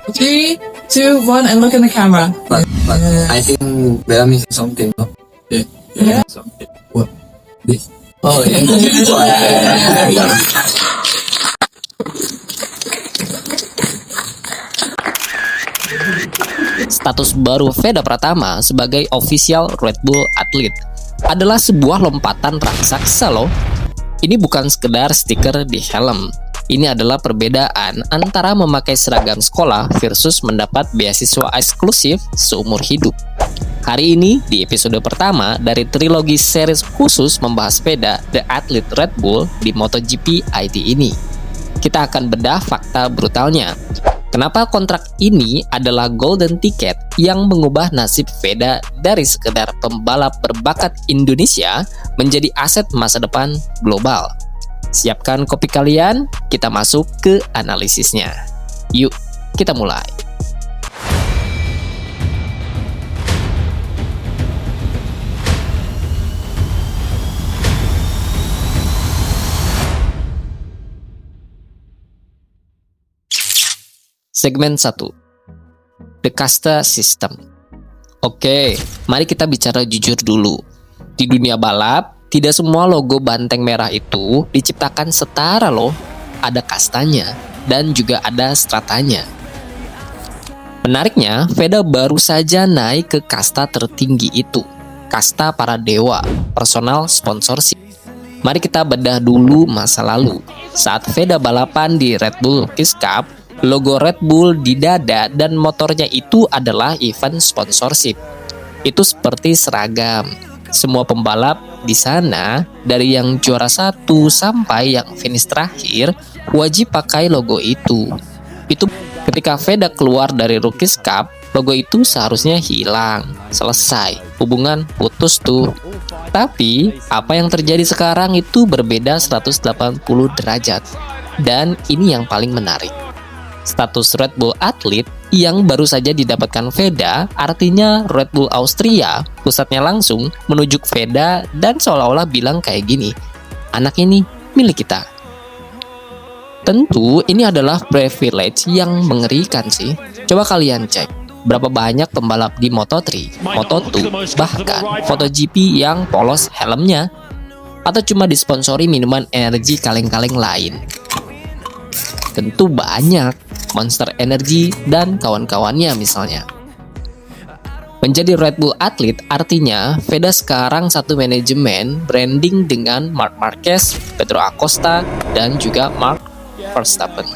Three, two, one, and look in the camera. But I think Bella missing something, no? Yeah. Something. What? This? Oh, yeah. Yeah. Status baru Veda Pratama sebagai official Red Bull athlete adalah sebuah lompatan raksasa loh. Ini bukan sekedar stiker di helm. Ini adalah perbedaan antara memakai seragam sekolah versus mendapat beasiswa eksklusif seumur hidup. Hari ini di episode pertama dari trilogi series khusus membahas sepeda The Athlete Red Bull di MotoGP IT ini. Kita akan bedah fakta brutalnya. Kenapa kontrak ini adalah golden ticket yang mengubah nasib Veda dari sekedar pembalap berbakat Indonesia menjadi aset masa depan global. Siapkan kopi kalian, kita masuk ke analisisnya. Yuk, kita mulai. Segmen 1. The Kasta System. Oke, mari kita bicara jujur dulu. Di dunia balap, tidak semua logo banteng merah itu diciptakan setara loh. Ada kastanya dan juga ada stratanya. Menariknya, Veda baru saja naik ke kasta tertinggi itu. Kasta para dewa, personal sponsorship. Mari kita bedah dulu masa lalu. Saat Veda balapan di Red Bull Rookies Cup, logo Red Bull di dada dan motornya itu adalah event sponsorship. Itu seperti seragam. Semua pembalap di sana, dari yang juara 1 sampai yang finish terakhir, wajib pakai logo itu. Itu ketika Veda keluar dari Rookies Cup, logo itu seharusnya hilang. Selesai, hubungan putus tuh. Tapi, apa yang terjadi sekarang itu berbeda 180 derajat. Dan ini yang paling menarik. Status Red Bull athlete yang baru saja didapatkan Veda, artinya Red Bull Austria, pusatnya langsung menunjuk Veda dan seolah-olah bilang kayak gini, anak ini milik kita. Tentu ini adalah privilege yang mengerikan sih. Coba kalian cek, berapa banyak pembalap di Moto3, Moto2, bahkan MotoGP yang polos helmnya, atau cuma disponsori minuman energi kaleng-kaleng lain. Tentu banyak. Monster Energy dan kawan-kawannya misalnya. Menjadi Red Bull athlete artinya Veda sekarang satu manajemen branding dengan Marc Marquez, Pedro Acosta, dan juga Max Verstappen.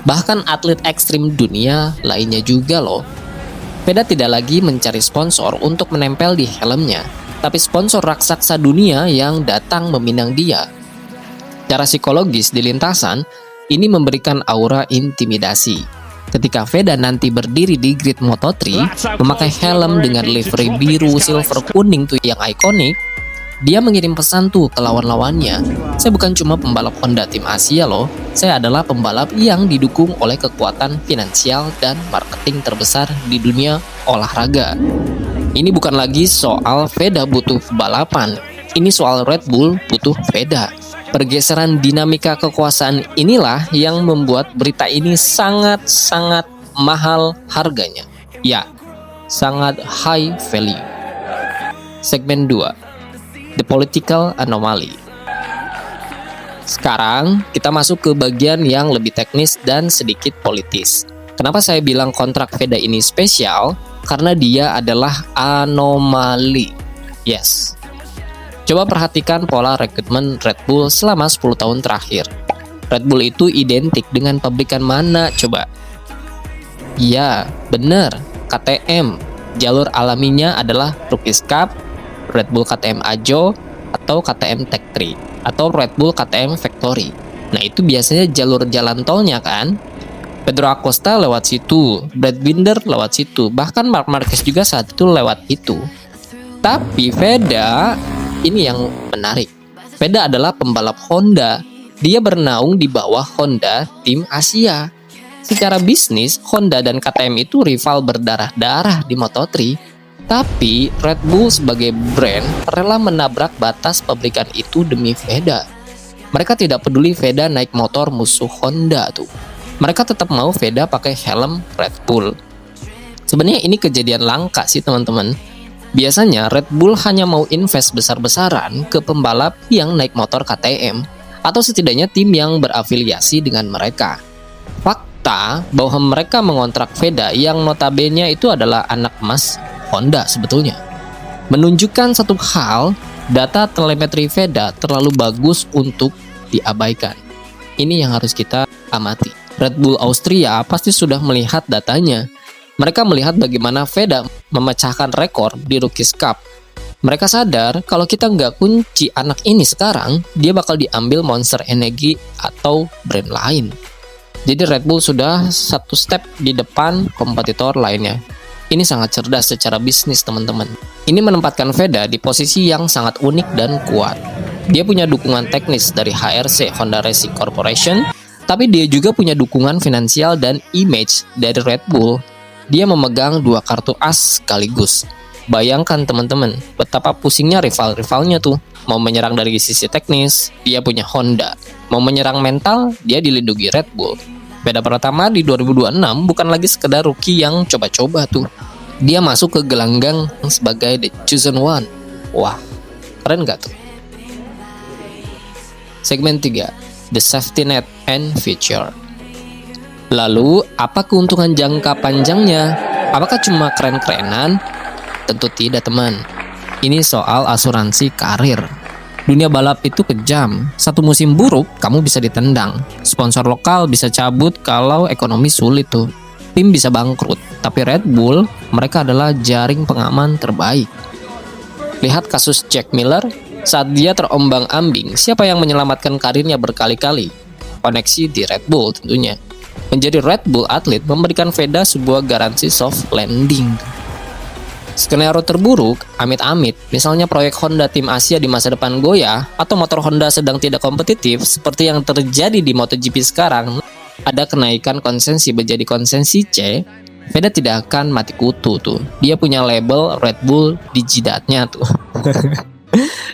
Bahkan atlet ekstrim dunia lainnya juga loh. Veda tidak lagi mencari sponsor untuk menempel di helmnya, tapi sponsor raksasa dunia yang datang meminang dia. Secara psikologis di lintasan, ini memberikan aura intimidasi. Ketika Veda nanti berdiri di grid Moto3, memakai helm dengan livery biru, silver, kuning tuh yang ikonik, dia mengirim pesan tuh ke lawan-lawannya. Saya bukan cuma pembalap Honda tim Asia loh, saya adalah pembalap yang didukung oleh kekuatan finansial dan marketing terbesar di dunia olahraga. Ini bukan lagi soal Veda butuh balapan, ini soal Red Bull butuh Veda. Pergeseran dinamika kekuasaan inilah yang membuat berita ini sangat-sangat mahal harganya. Ya, sangat high value. Segmen 2, The Political Anomaly. Sekarang kita masuk ke bagian yang lebih teknis dan sedikit politis. Kenapa saya bilang kontrak Veda ini spesial? Karena dia adalah anomali. Yes. Coba perhatikan pola rekrutmen Red Bull selama 10 tahun terakhir. Red Bull itu identik dengan pabrikan mana coba? Ya, bener, KTM. Jalur alaminya adalah Rookies Cup, Red Bull KTM Ajo, atau KTM Tech 3, atau Red Bull KTM Factory. Nah itu biasanya jalur jalan tolnya kan? Pedro Acosta lewat situ, Brad Binder lewat situ, bahkan Marc Marquez juga saat itu lewat itu. Tapi Veda, ini yang menarik. Veda adalah pembalap Honda. Dia bernaung di bawah Honda tim Asia. Secara bisnis, Honda dan KTM itu rival berdarah-darah di Moto3. Tapi Red Bull sebagai brand rela menabrak batas pabrikan itu demi Veda. Mereka tidak peduli Veda naik motor musuh Honda tuh. mereka tetap mau Veda pakai helm Red Bull. Sebenarnya ini kejadian langka sih teman-teman. Biasanya Red Bull hanya mau invest besar-besaran ke pembalap yang naik motor KTM atau setidaknya tim yang berafiliasi dengan mereka. Fakta bahwa mereka mengontrak Veda yang notabene itu adalah anak emas Honda sebetulnya menunjukkan satu hal, data telemetri Veda terlalu bagus untuk diabaikan. Ini yang harus kita amati. Red Bull Austria pasti sudah melihat datanya. Mereka melihat bagaimana Veda memecahkan rekor di Rookies Cup. Mereka sadar kalau kita nggak kunci anak ini sekarang, dia bakal diambil Monster Energy atau brand lain. Jadi Red Bull sudah satu step di depan kompetitor lainnya. Ini sangat cerdas secara bisnis teman-teman. Ini menempatkan Veda di posisi yang sangat unik dan kuat. Dia punya dukungan teknis dari HRC Honda Racing Corporation, tapi dia juga punya dukungan finansial dan image dari Red Bull. Dia memegang 2 kartu as sekaligus. Bayangkan teman-teman, betapa pusingnya rival-rivalnya tuh. Mau menyerang dari sisi teknis, dia punya Honda. Mau menyerang mental, dia dilindungi Red Bull. Veda Pratama di 2026 bukan lagi sekedar rookie yang coba-coba tuh. Dia masuk ke gelanggang sebagai the chosen one. Wah, keren gak tuh? Segmen 3, the safety net and future. Lalu, apa keuntungan jangka panjangnya? Apakah cuma keren-kerenan? Tentu tidak teman. Ini soal asuransi karir. Dunia balap itu kejam. Satu musim buruk, kamu bisa ditendang. Sponsor lokal bisa cabut kalau ekonomi sulit tuh. Tim bisa bangkrut. Tapi Red Bull, mereka adalah jaring pengaman terbaik. Lihat kasus Jack Miller. Saat dia terombang-ambing, siapa yang menyelamatkan karirnya berkali-kali? Koneksi di Red Bull tentunya. Menjadi Red Bull atlet memberikan Veda sebuah garansi soft landing. Skenario terburuk, amit-amit, misalnya proyek Honda tim Asia di masa depan goyah, atau motor Honda sedang tidak kompetitif, seperti yang terjadi di MotoGP sekarang, ada kenaikan konsensi menjadi konsensi C, Veda tidak akan mati kutu tuh. Dia punya label Red Bull di jidatnya tuh.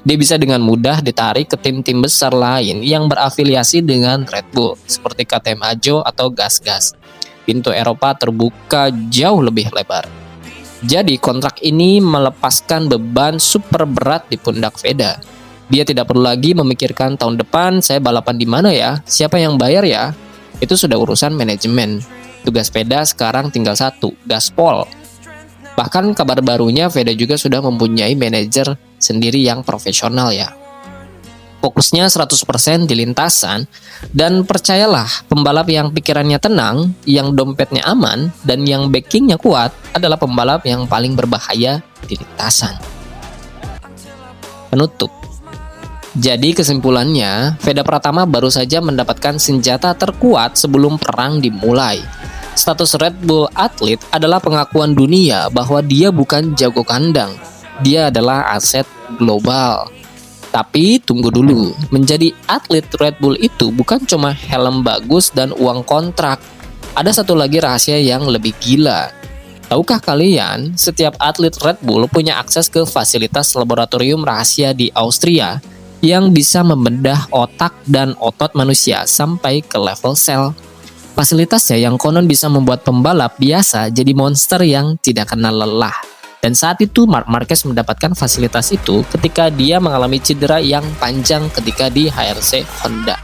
Dia bisa dengan mudah ditarik ke tim-tim besar lain yang berafiliasi dengan Red Bull, seperti KTM Ajo atau Gas-Gas. Pintu Eropa terbuka jauh lebih lebar. Jadi kontrak ini melepaskan beban super berat di pundak Veda. Dia tidak perlu lagi memikirkan tahun depan saya balapan di mana ya, siapa yang bayar ya. Itu sudah urusan manajemen. Tugas Veda sekarang tinggal satu, gaspol. Bahkan kabar barunya Veda juga sudah mempunyai manajer sendiri yang profesional ya. Fokusnya 100% di lintasan, dan percayalah, pembalap yang pikirannya tenang, yang dompetnya aman, dan yang backingnya kuat adalah pembalap yang paling berbahaya di lintasan. Penutup. Jadi kesimpulannya, Veda Pratama baru saja mendapatkan senjata terkuat sebelum perang dimulai. Status Red Bull atlet adalah pengakuan dunia bahwa dia bukan jago kandang, dia adalah aset global. Tapi tunggu dulu, menjadi atlet Red Bull itu bukan cuma helm bagus dan uang kontrak. Ada satu lagi rahasia yang lebih gila. Tahukah kalian, setiap atlet Red Bull punya akses ke fasilitas laboratorium rahasia di Austria yang bisa membedah otak dan otot manusia sampai ke level sel. Fasilitasnya yang konon bisa membuat pembalap biasa jadi monster yang tidak kenal lelah. Dan saat itu Marc Marquez mendapatkan fasilitas itu ketika dia mengalami cedera yang panjang ketika di HRC Honda.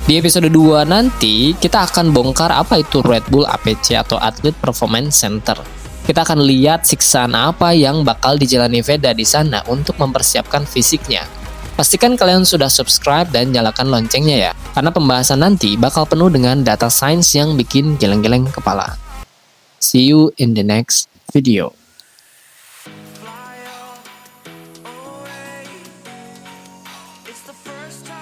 Di episode 2 nanti, kita akan bongkar apa itu Red Bull APC atau Athlete Performance Center. Kita akan lihat siksaan apa yang bakal dijalani Veda di sana untuk mempersiapkan fisiknya. Pastikan kalian sudah subscribe dan nyalakan loncengnya ya, karena pembahasan nanti bakal penuh dengan data science yang bikin geleng-geleng kepala. See you in the next video. It's the first time